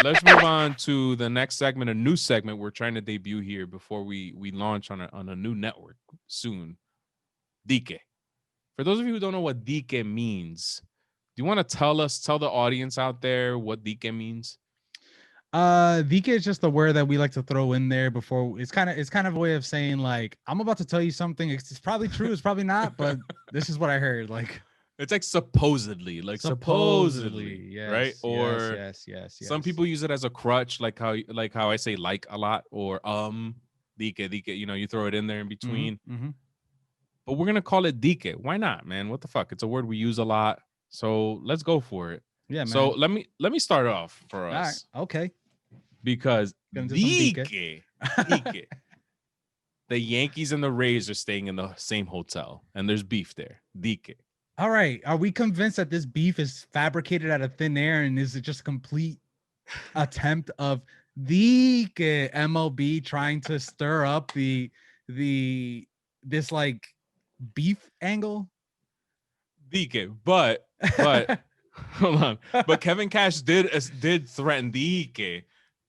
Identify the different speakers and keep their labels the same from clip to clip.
Speaker 1: let's move on to the next segment, a new segment we're trying to debut here before we launch on a new network soon. DIQUE. For those of you who don't know what DIQUE means, do you want to tell the audience out there what DIQUE means?
Speaker 2: DK is just the word that we like to throw in there before. It's kind of a way of saying like, I'm about to tell you something. It's probably true. It's probably not, but this is what I heard. Like,
Speaker 1: It's like supposedly, right?
Speaker 2: yes, yes,
Speaker 1: Or
Speaker 2: yes, yes,
Speaker 1: some
Speaker 2: yes.
Speaker 1: people use it as a crutch, like how I say like a lot, or DIQUE, you know, you throw it in there in
Speaker 2: Mm-hmm,
Speaker 1: between.
Speaker 2: mm-hmm.
Speaker 1: But we're gonna call it DIQUE. Why not, man? What the fuck? It's a word we use a lot, so let's go for it.
Speaker 2: Yeah,
Speaker 1: So
Speaker 2: man.
Speaker 1: let me start off for
Speaker 2: All right,
Speaker 1: us
Speaker 2: okay.
Speaker 1: because
Speaker 2: Gonna do some DK.
Speaker 1: DIQUE, the Yankees and the Rays are staying in the same hotel, and there's beef there. DIQUE.
Speaker 2: All right. Are we convinced that this beef is fabricated out of thin air, and is it just a complete attempt of the MLB trying to stir up the this like beef angle?
Speaker 1: DIQUE, but hold on. But Kevin Cash did threaten DIQUE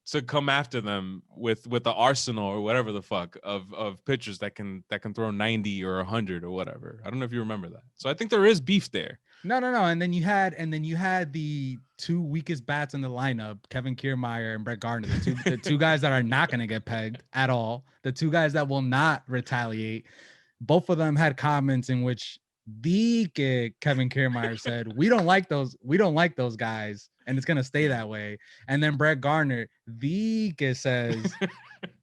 Speaker 1: to come after them with the arsenal or whatever the fuck of pitchers that can throw 90 or 100 or whatever. I don't know if you remember that. So I think there is beef there.
Speaker 2: No. And then you had the two weakest bats in the lineup, Kevin Kiermaier and Brett Gardner, the two guys that are not going to get pegged at all, the two guys that will not retaliate. Both of them had comments in which the Kevin Kiermaier said, we don't like those guys, and it's gonna stay that way. And then Brett Gardner, the says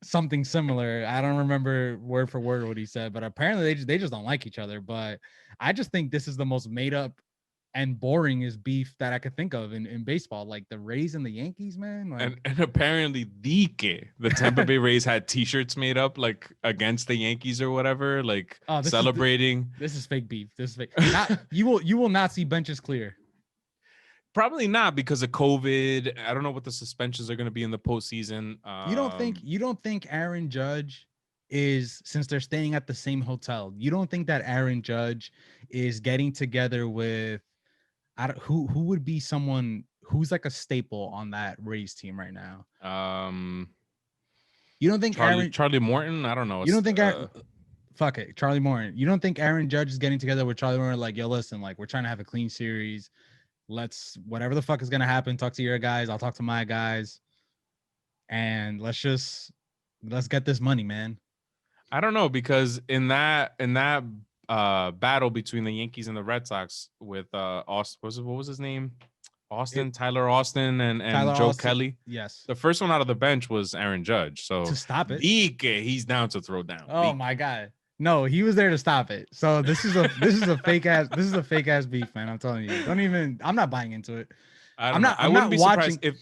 Speaker 2: something similar. I don't remember word for word what he said, but apparently they just don't like each other. But I just think this is the most made up and boring is beef that I could think of in baseball. Like the Rays and the Yankees, man. Like,
Speaker 1: And apparently DIQUE, the Tampa Bay Rays had t-shirts made up like against the Yankees or whatever, like
Speaker 2: oh,
Speaker 1: celebrating.
Speaker 2: this is fake beef. This is fake. Not, you will not see benches clear.
Speaker 1: Probably not because of COVID. I don't know what the suspensions are going to be in the postseason.
Speaker 2: You don't think Aaron Judge is, since they're staying at the same hotel, you don't think that Aaron Judge is getting together with who would be someone who's like a staple on that Rays team right now? You don't think
Speaker 1: Charlie Morton? I don't know.
Speaker 2: you don't think fuck it, Charlie Morton. You don't think Aaron Judge is getting together with Charlie Morton like, yo, listen, like we're trying to have a clean series. Let's whatever the fuck is gonna happen, talk to your guys, I'll talk to my guys, and let's get this money, man.
Speaker 1: I don't know because in that battle between the Yankees and the Red Sox with Austin, what was his name? Tyler Austin and
Speaker 2: Tyler
Speaker 1: Joe
Speaker 2: Austin,
Speaker 1: Kelly.
Speaker 2: yes,
Speaker 1: The first one out of the bench was Aaron Judge.
Speaker 2: to
Speaker 1: So
Speaker 2: stop it.
Speaker 1: DIQUE, he's down to throw down.
Speaker 2: Oh my god. No, he was there to stop it. So this is a fake ass beef, man. I'm telling you. Don't even I'm not buying into it.
Speaker 1: I
Speaker 2: I'm
Speaker 1: don't know.
Speaker 2: not
Speaker 1: I
Speaker 2: I'm
Speaker 1: wouldn't
Speaker 2: not
Speaker 1: be
Speaker 2: watching.
Speaker 1: surprised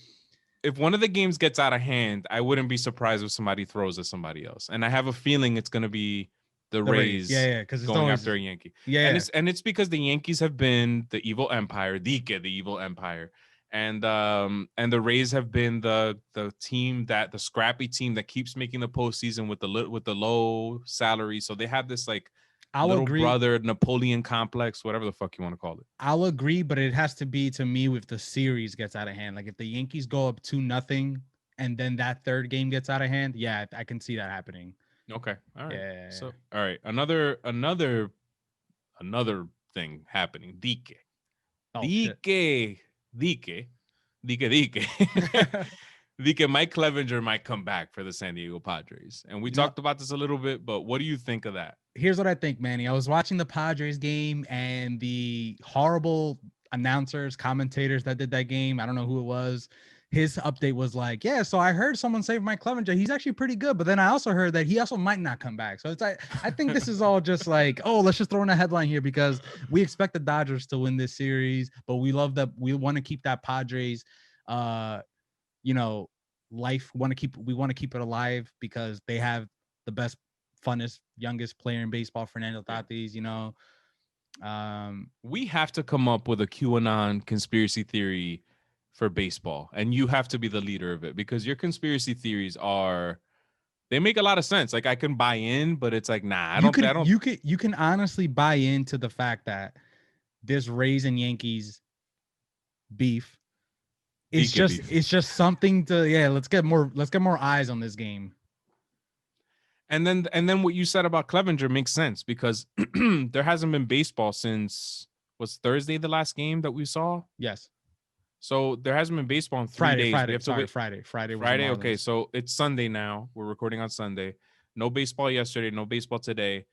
Speaker 1: if one of the games gets out of hand. I wouldn't be surprised if somebody throws at somebody else. And I have a feeling it's going to be the Rays,
Speaker 2: Yeah, because it's
Speaker 1: going
Speaker 2: always
Speaker 1: after a Yankee.
Speaker 2: yeah.
Speaker 1: And it's because the Yankees have been the evil empire, DIQUE, the evil empire. And the Rays have been the team the scrappy team that keeps making the postseason with the low salary. So they have this like
Speaker 2: I'll
Speaker 1: little
Speaker 2: agree.
Speaker 1: brother Napoleon complex, whatever the fuck you want to call it.
Speaker 2: I'll agree, but it has to be to me if the series gets out of hand. Like if the Yankees go up 2-0 and then that third game gets out of hand, yeah, I can see that happening.
Speaker 1: Okay. All right.
Speaker 2: Yeah.
Speaker 1: So all right. Another thing happening. DIQUE.
Speaker 2: Oh shit.
Speaker 1: DIQUE. DIQUE. DIQUE. DIQUE. Mike Clevinger might come back for the San Diego Padres. And we talked about this a little bit, but what do you think of that?
Speaker 2: Here's what I think, Manny. I was watching the Padres game and the horrible announcers, commentators that did that game. I don't know who it was. His update was like, yeah, so I heard someone say Mike Clevinger, he's actually pretty good. But then I also heard that he also might not come back. So it's like, I think this is all just like, oh, let's just throw in a headline here because we expect the Dodgers to win this series, but we love that. We want to keep that Padres, life. We want to keep it alive because they have the best, funnest, youngest player in baseball, Fernando Tatis,
Speaker 1: we have to come up with a QAnon conspiracy theory for baseball, and you have to be the leader of it because your conspiracy theories they make a lot of sense. Like I can buy in, but it's like, nah,
Speaker 2: you can honestly buy into the fact that this Rays and Yankees beef it's just something to let's get more eyes on this game.
Speaker 1: And then what you said about Clevinger makes sense because there hasn't been baseball since, was Thursday the last game that we saw?
Speaker 2: Yes.
Speaker 1: So there hasn't been baseball in 3 days.
Speaker 2: Friday.
Speaker 1: We have to wait.
Speaker 2: Friday.
Speaker 1: Friday. Okay, so it's Sunday now. We're recording on Sunday. No baseball yesterday. No baseball today.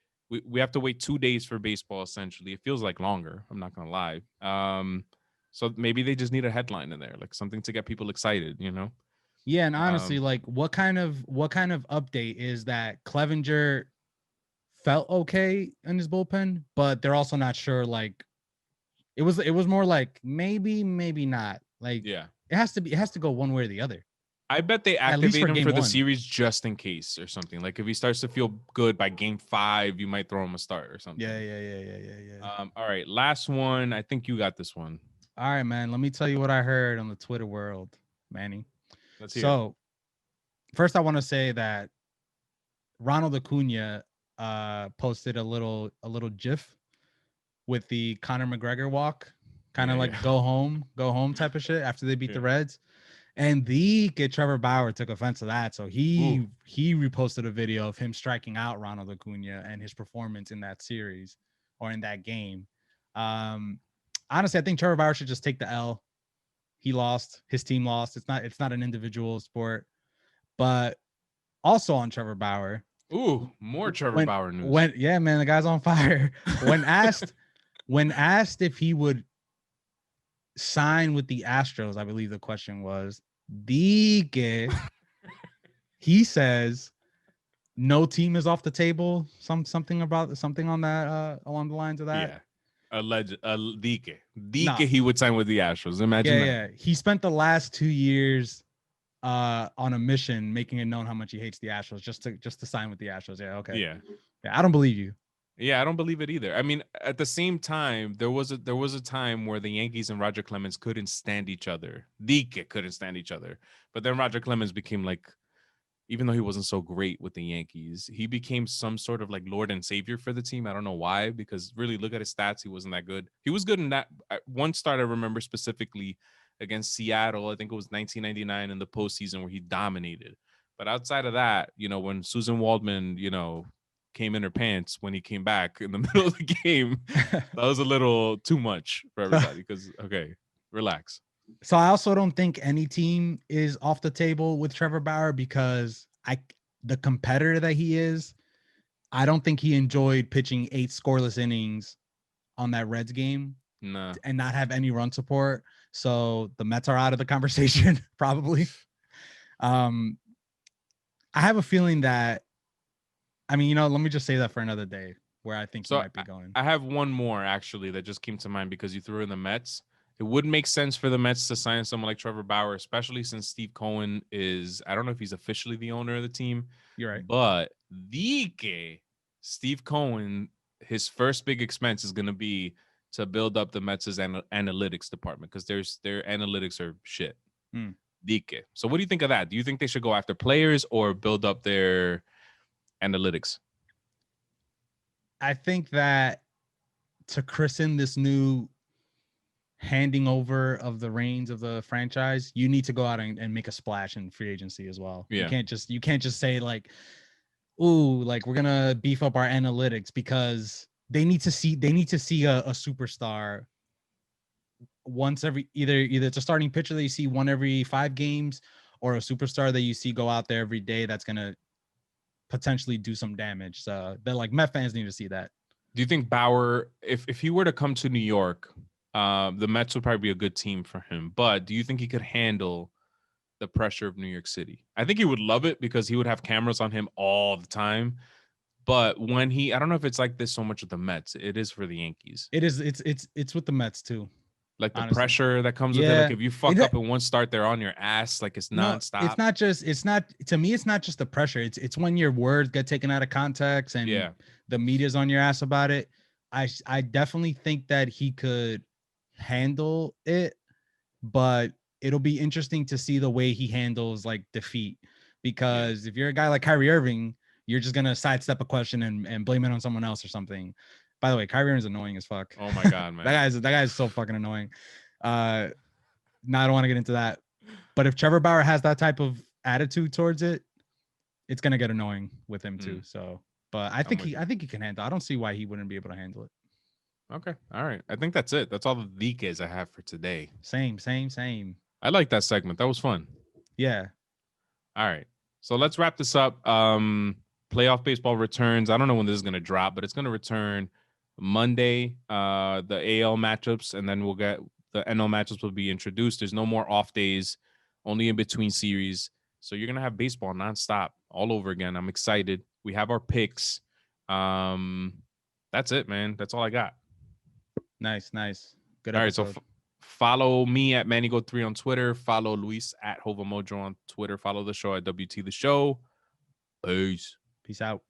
Speaker 1: We have to wait 2 days for baseball. Essentially, it feels like longer. I'm not gonna lie. So maybe they just need a headline in there, like something to get people excited. You know?
Speaker 2: Yeah, and honestly, like what kind of update is that Clevinger felt okay in his bullpen, but they're also not sure. Like it was more like maybe not. Like
Speaker 1: yeah,
Speaker 2: it has to go one way or the other.
Speaker 1: I bet they
Speaker 2: At least
Speaker 1: activate him for the
Speaker 2: one.
Speaker 1: series just in case or something. Like if he starts to feel good by game 5, you might throw him a start or something.
Speaker 2: Yeah.
Speaker 1: All right, last one. I think you got this one.
Speaker 2: All right, man. Let me tell you what I heard on the Twitter world, Manny.
Speaker 1: Let's hear
Speaker 2: so, first I want to say that Ronald Acuna posted a little GIF with the Conor McGregor walk, kind of go home type of shit after they beat the Reds. And the Trevor Bauer took offense to that. So he reposted a video of him striking out Ronald Acuna and his performance in that series or in that game. Honestly, I think Trevor Bauer should just take the L. He lost. His team lost. It's not an individual sport. But also on Trevor Bauer.
Speaker 1: Ooh, more Trevor Bauer news.
Speaker 2: Yeah, man, the guy's on fire. When asked if he would sign with the Astros, I believe the question was, DIQUE, he says no team is off the table. Something on that along the lines of that.
Speaker 1: Yeah. Alleged DIQUE he would sign with the Astros. Imagine that.
Speaker 2: Yeah. He spent the last 2 years on a mission making it known how much he hates the Astros just to sign with the Astros. Yeah, okay.
Speaker 1: Yeah,
Speaker 2: I don't believe you.
Speaker 1: Yeah, I don't believe it either. I mean, at the same time, there was a time where the Yankees and Roger Clemens couldn't stand each other. DIQUE couldn't stand each other. But then Roger Clemens became like, even though he wasn't so great with the Yankees, he became some sort of like Lord and Savior for the team. I don't know why, because really look at his stats. He wasn't that good. He was good in that one start I remember specifically against Seattle. I think it was 1999 in the postseason where he dominated. But outside of that, when Susan Waldman, came in her pants when he came back in the middle of the game, that was a little too much for everybody because, okay, relax.
Speaker 2: So I also don't think any team is off the table with Trevor Bauer because the competitor that he is, I don't think he enjoyed pitching 8 scoreless innings on that Reds game and not have any run support. So the Mets are out of the conversation, probably. I have a feeling that, let me just say that for another day where I think he might be going.
Speaker 1: I have one more actually that just came to mind because you threw in the Mets. It would make sense for the Mets to sign someone like Trevor Bauer, especially since Steve Cohen is, I don't know if he's officially the owner of the team.
Speaker 2: You're right.
Speaker 1: But Steve Cohen, his first big expense is going to be to build up the Mets' analytics department because their analytics are shit. DIQUE. So what do you think of that? Do you think they should go after players or build up their analytics?
Speaker 2: I think that to christen this new handing over of the reins of the franchise, you need to go out and make a splash in free agency as well. Yeah. You can't just say like, ooh, like we're gonna beef up our analytics, because they need to see a superstar once every either it's a starting pitcher that you see one every 5 games or a superstar that you see go out there every day that's gonna potentially do some damage. So they're like, Met fans need to see that.
Speaker 1: Do you think Bauer, if he were to come to New York, the Mets would probably be a good team for him, but do you think he could handle the pressure of New York City? I think he would love it because he would have cameras on him all the time. But when I don't know if it's like this so much with the Mets. It is for the Yankees.
Speaker 2: It is. It's with the Mets too.
Speaker 1: Like the pressure that comes with it. Like if you fuck up in one start, they're on your ass. Like it's nonstop.
Speaker 2: To me, it's not just the pressure. It's when your words get taken out of context and the media's on your ass about it. I definitely think that he could handle it, but it'll be interesting to see the way he handles like defeat, because if you're a guy like Kyrie Irving, you're just gonna sidestep a question and blame it on someone else or something. By the way, Kyrie Irving's annoying as fuck.
Speaker 1: Oh my god, man.
Speaker 2: that guy's so fucking annoying. No, I don't want to get into that. But if Trevor Bauer has that type of attitude towards it, it's gonna get annoying with him too. So, but I think he can handle. I don't see why he wouldn't be able to handle it.
Speaker 1: Okay. All right. I think that's it. That's all the DIQUEs I have for today.
Speaker 2: Same.
Speaker 1: I like that segment. That was fun.
Speaker 2: Yeah.
Speaker 1: All right. So let's wrap this up. Playoff baseball returns. I don't know when this is going to drop, but it's going to return Monday. The AL matchups, and then we'll get the NL matchups will be introduced. There's no more off days, only in between series. So you're going to have baseball nonstop all over again. I'm excited. We have our picks. That's it, man. That's all I got.
Speaker 2: Nice. Good episode.
Speaker 1: All right, so follow me at Manigo3 on Twitter. Follow Luis at Hovamojo on Twitter. Follow the show at WT The Show. Peace
Speaker 2: out.